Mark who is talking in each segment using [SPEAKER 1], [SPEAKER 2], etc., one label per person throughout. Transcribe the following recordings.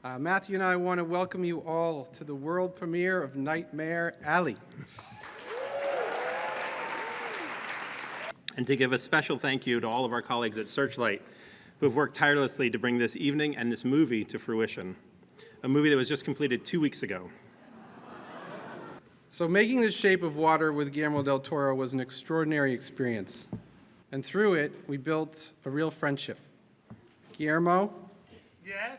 [SPEAKER 1] Matthew and I want to welcome you all to the world premiere of Nightmare Alley.
[SPEAKER 2] And to give a special thank you to all of our colleagues at Searchlight who have worked tirelessly to bring this evening and this movie to fruition, a movie that was just completed 2 weeks ago.
[SPEAKER 1] So making The Shape of Water with Guillermo Del Toro was an extraordinary experience. And through it, we built a real friendship. Guillermo? Yeah?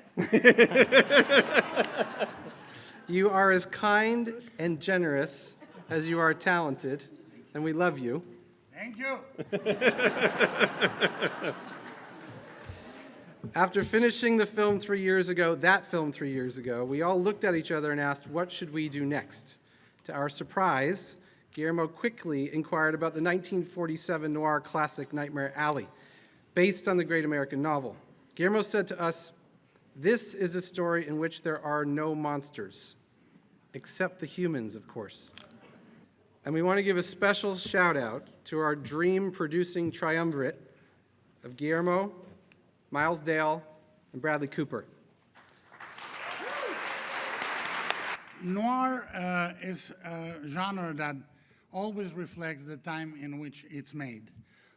[SPEAKER 1] You are as kind and generous as you are talented, and we love you.
[SPEAKER 3] Thank you.
[SPEAKER 1] After finishing the film 3 years ago, we all looked at each other and asked, what should we do next? To our surprise, Guillermo quickly inquired about the 1947 noir classic Nightmare Alley, based on the great American novel. Guillermo said to us, this is a story in which there are no monsters, except the humans, of course. And we want to give a special shout out to our dream-producing triumvirate of Guillermo, Miles Dale, and Bradley Cooper.
[SPEAKER 3] Noir is a genre that always reflects the time in which it's made.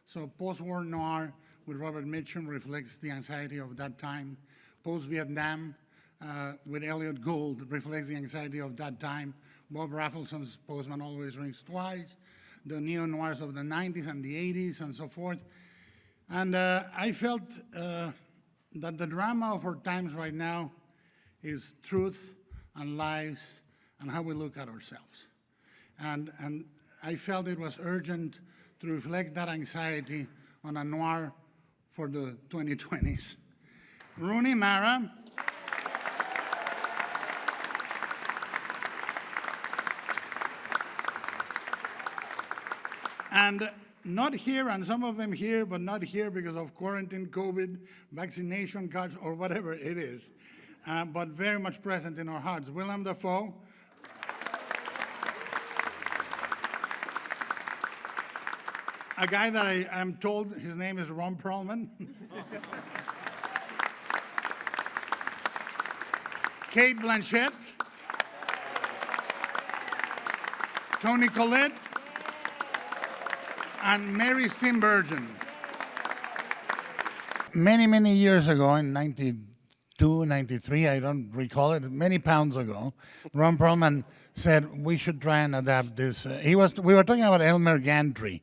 [SPEAKER 3] So post-war noir with Robert Mitchum reflects the anxiety of that time. Post-Vietnam with Elliot Gould reflects the anxiety of that time. Bob Raffleson's Postman Always Rings Twice, the neo-noirs of the 90s and the 80s and so forth. And I felt that the drama of our times right now is truth and lies and how we look at ourselves. And I felt it was urgent to reflect that anxiety on a noir for the 2020s. Rooney Mara, and not here, and some of them here, but not here because of quarantine, COVID, vaccination cards, or whatever it is, but very much present in our hearts. Willem Dafoe. A guy that I'm told his name is Ron Perlman. Cate Blanchett. Toni Collette. And Mary Steenburgen. Many, many years ago, in 92, 93, I don't recall it, many pounds ago, Ron Perlman said we should try and adapt this. We were talking about Elmer Gantry.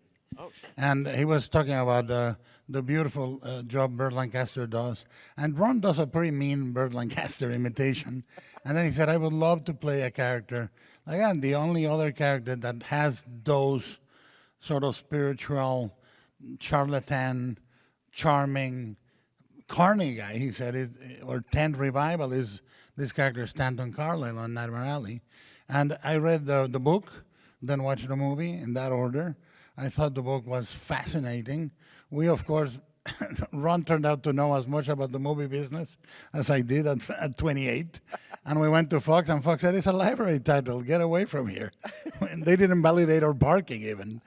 [SPEAKER 3] And he was talking about the beautiful job Burt Lancaster does. And Ron does a pretty mean Burt Lancaster imitation. And then he said, I would love to play a character. Again, the only other character that has those sort of spiritual, charlatan, charming, carny guy, he said, or tent revival is this character Stanton Carlyle on Nightmare Alley. And I read the book, then watched the movie in that order. I thought the book was fascinating. We, of course, Ron turned out to know as much about the movie business as I did at 28. And we went to Fox, and Fox said, it's a library title, get away from here. They didn't validate our parking even.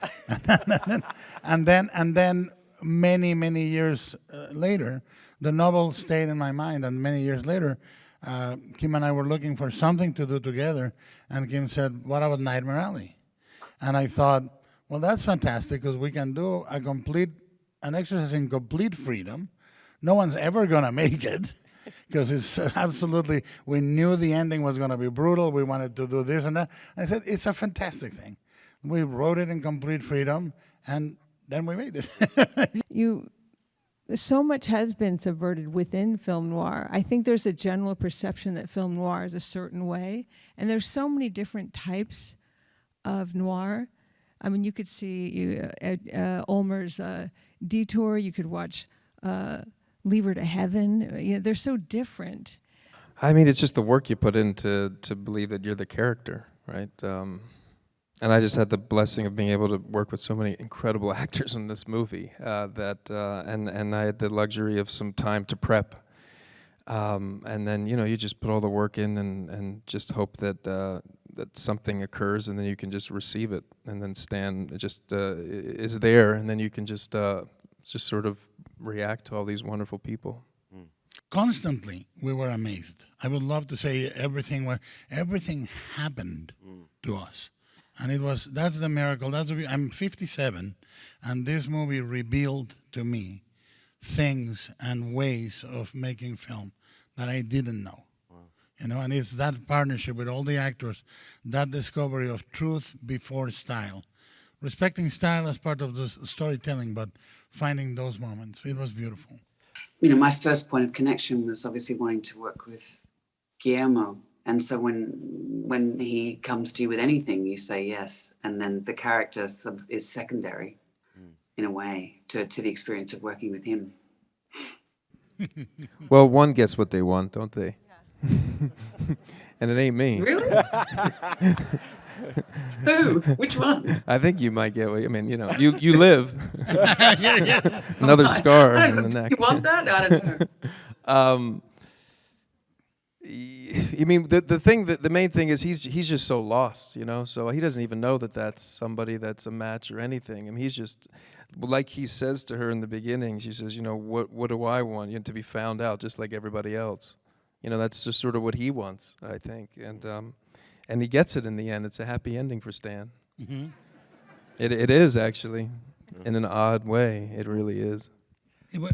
[SPEAKER 3] and then many, many years later, the novel stayed in my mind, and many years later, Kim and I were looking for something to do together, and Kim said, what about Nightmare Alley? And I thought, well, that's fantastic, because we can do an exercise in complete freedom. No one's ever going to make it, because it's absolutely, we knew the ending was going to be brutal. We wanted to do this and that. I said, it's a fantastic thing. We wrote it in complete freedom, and then we made it.
[SPEAKER 4] So much has been subverted within film noir. I think there's a general perception that film noir is a certain way, and there's so many different types of noir. I mean, you could see Ulmer's Detour. You could watch Leave Her to Heaven. They're so different.
[SPEAKER 5] I mean, it's just the work you put in to believe that you're the character, right? And I just had the blessing of being able to work with so many incredible actors in this movie and I had the luxury of some time to prep. And then, you just put all the work in and just hope that something occurs, and then you can just receive it, and then Stan just is there, and then you can just sort of react to all these wonderful people.
[SPEAKER 3] constantly we were amazed. I would love to say everything happened to us. And that's the miracle. I'm 57, and this movie revealed to me things and ways of making film that I didn't know. You know, and it's that partnership with all the actors, that discovery of truth before style. Respecting style as part of the storytelling, but finding those moments. It was beautiful.
[SPEAKER 6] You know, my first point of connection was obviously wanting to work with Guillermo. And so when he comes to you with anything, you say yes. And then the character is secondary in a way to the experience of working with him.
[SPEAKER 5] Well, one gets what they want, don't they? And it ain't me.
[SPEAKER 6] Really? Who? Which one?
[SPEAKER 5] I think you might get what you know. You live. Another scar in the neck.
[SPEAKER 6] You want that? I don't know.
[SPEAKER 5] You mean the main thing is he's just so lost, you know. So he doesn't even know that that's somebody that's a match or anything. I mean, he's just like he says to her in the beginning. She says, you know, what do I want? You know, to be found out just like everybody else. You know, that's just sort of what he wants, I think, and he gets it in the end. It's a happy ending for Stan.
[SPEAKER 3] Mm-hmm.
[SPEAKER 5] It is actually, in an odd way. It really is.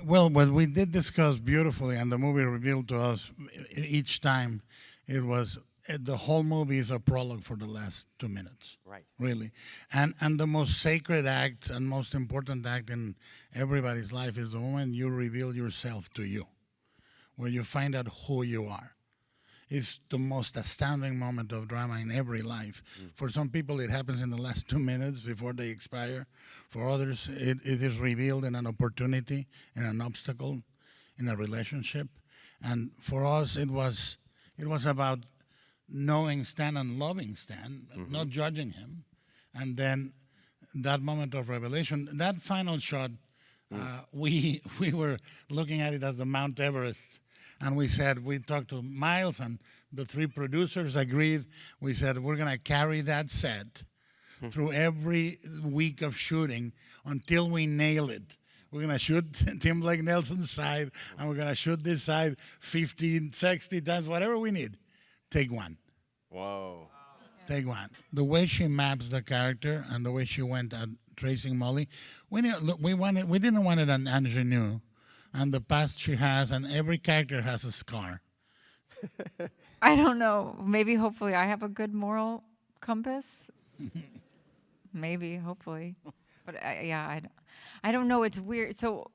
[SPEAKER 3] Well, what we did discuss beautifully, and the movie revealed to us each time, it was the whole movie is a prologue for the last 2 minutes.
[SPEAKER 7] Right.
[SPEAKER 3] Really. And the most sacred act and most important act in everybody's life is the moment you reveal yourself to you, where you find out who you are. It's the most astounding moment of drama in every life. For some people, it happens in the last 2 minutes before they expire. For others, it is revealed in an opportunity, in an obstacle, in a relationship. And for us, it was about knowing Stan and loving Stan, not judging him. And then that moment of revelation, that final shot, we were looking at it as the Mount Everest. And we talked to Miles, and the 3 producers agreed. We said, we're going to carry that set through every week of shooting until we nail it. We're going to shoot Tim Blake Nelson's side, and we're going to shoot this side 15, 60 times, whatever we need. Take one.
[SPEAKER 7] Whoa.
[SPEAKER 3] Take one. The way she maps the character and the way she went at tracing Molly, we didn't want it an ingenue. And the past she has, and every character has a scar.
[SPEAKER 8] I don't know. Maybe, hopefully, I have a good moral compass. Maybe, hopefully. But I don't know. It's weird. So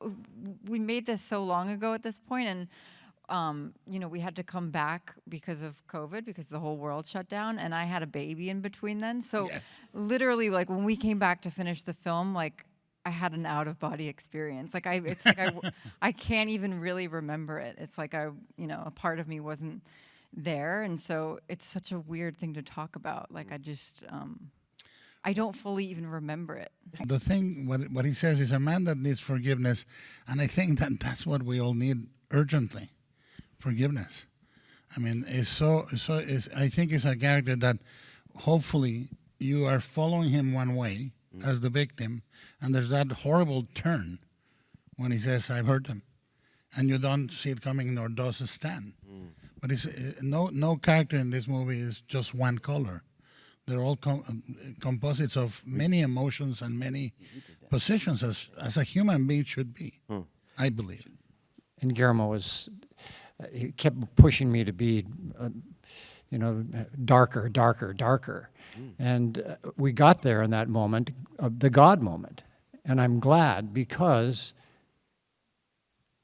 [SPEAKER 8] we made this so long ago at this point, and you know, we had to come back because of COVID, because the whole world shut down, and I had a baby in between then. So literally, like when we came back to finish the film, like I had an out-of-body experience. Like I can't even really remember it. It's like a part of me wasn't there, and so it's such a weird thing to talk about. Like I don't fully even remember it.
[SPEAKER 3] The thing, what he says is a man that needs forgiveness, and I think that's what we all need urgently, forgiveness. I mean, I think it's a character that hopefully you are following him one way as the victim, and there's that horrible turn when he says, I've hurt him. And you don't see it coming, nor does Stan. But it's, no character in this movie is just one color. They're all composites of many emotions and many positions as a human being should be, I believe.
[SPEAKER 9] And Guillermo he kept pushing me to be, darker, darker, darker. And we got there in that moment, the God moment. And I'm glad because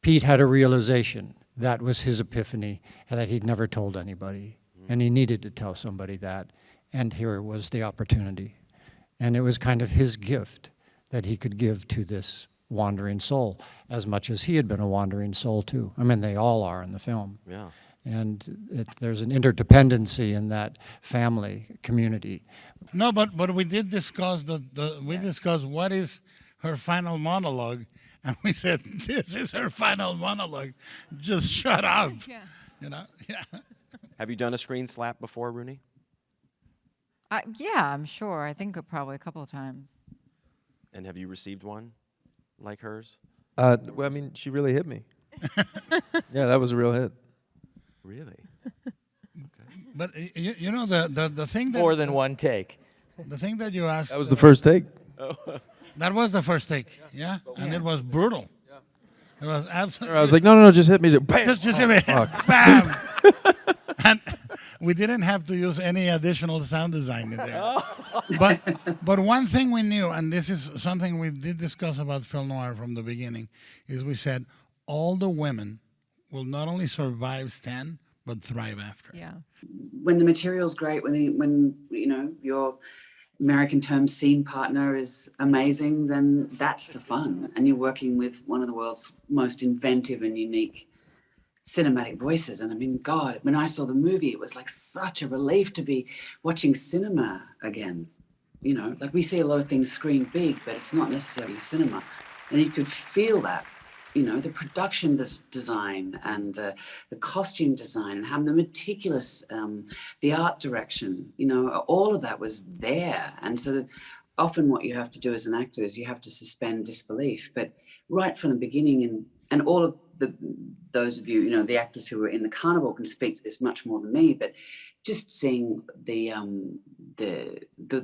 [SPEAKER 9] Pete had a realization. That was his epiphany, and that he'd never told anybody. And he needed to tell somebody that. And here was the opportunity. And it was kind of his gift that he could give to this wandering soul, as much as he had been a wandering soul too. I mean, they all are in the film.
[SPEAKER 7] Yeah.
[SPEAKER 9] And there's an interdependency in that family community.
[SPEAKER 3] No, but we did discuss discussed what is her final monologue, and we said this is her final monologue. Just shut up.
[SPEAKER 4] Yeah.
[SPEAKER 3] Yeah.
[SPEAKER 7] Have you done a screen slap before, Rooney?
[SPEAKER 8] Yeah, I'm sure. I think probably a couple of times.
[SPEAKER 7] And have you received one like hers?
[SPEAKER 5] Well, I mean, she really hit me. Yeah, that was a real hit.
[SPEAKER 7] Really?
[SPEAKER 3] But you know the thing that
[SPEAKER 10] More than one take.
[SPEAKER 3] the thing that you asked.
[SPEAKER 5] That was the first take.
[SPEAKER 3] That was the first take. Yeah, and it was brutal. It was absolutely.
[SPEAKER 5] I was like, no, just hit me. Bam!
[SPEAKER 3] Just hit me. Bam. And we didn't have to use any additional sound design in there. But one thing we knew, and this is something we did discuss about film noir from the beginning, is we said all the women will not only survive stand but thrive after.
[SPEAKER 4] Yeah.
[SPEAKER 6] When the material's great, when you know your American term scene partner is amazing, then that's the fun. And you're working with one of the world's most inventive and unique cinematic voices. And I mean, God, when I saw the movie, it was like such a relief to be watching cinema again. You know, like we see a lot of things screen big, but it's not necessarily cinema. And you could feel that, you know, the production design and the costume design and how the meticulous, the art direction, you know, all of that was there. And so often what you have to do as an actor is you have to suspend disbelief. But right from the beginning, and all of those of you, you know, the actors who were in the carnival can speak to this much more than me, but just seeing the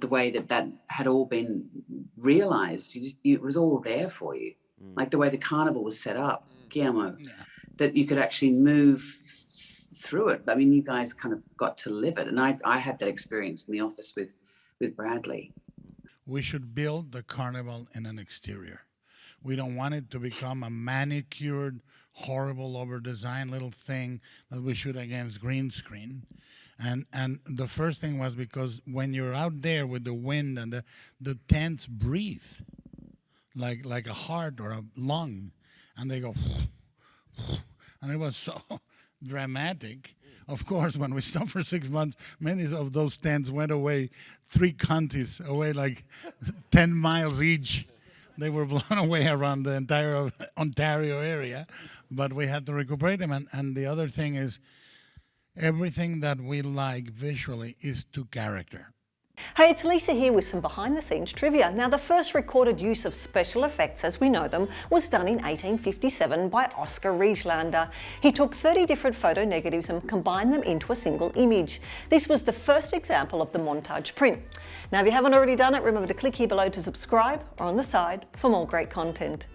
[SPEAKER 6] way that had all been realized, it was all there for you. Like the way the carnival was set up, Guillermo, that you could actually move through it. I mean, you guys kind of got to live it. And I had that experience in the office with Bradley.
[SPEAKER 3] We should build the carnival in an exterior. We don't want it to become a manicured, horrible, over-designed little thing that we shoot against green screen. And the first thing was because when you're out there with the wind and the tents breathe, like a heart or a lung, and they go, and it was so dramatic. Of course, when we stopped for 6 months, many of those tents went away 3 counties away, like 10 miles each. They were blown away around the entire Ontario area, but we had to recuperate them. And the other thing is, everything that we like visually is to character.
[SPEAKER 11] Hey, it's Lisa here with some behind-the-scenes trivia. Now, the first recorded use of special effects as we know them was done in 1857 by Oscar Rieslander. He took 30 different photo negatives and combined them into a single image. This was the first example of the montage print. Now, if you haven't already done it, remember to click here below to subscribe or on the side for more great content.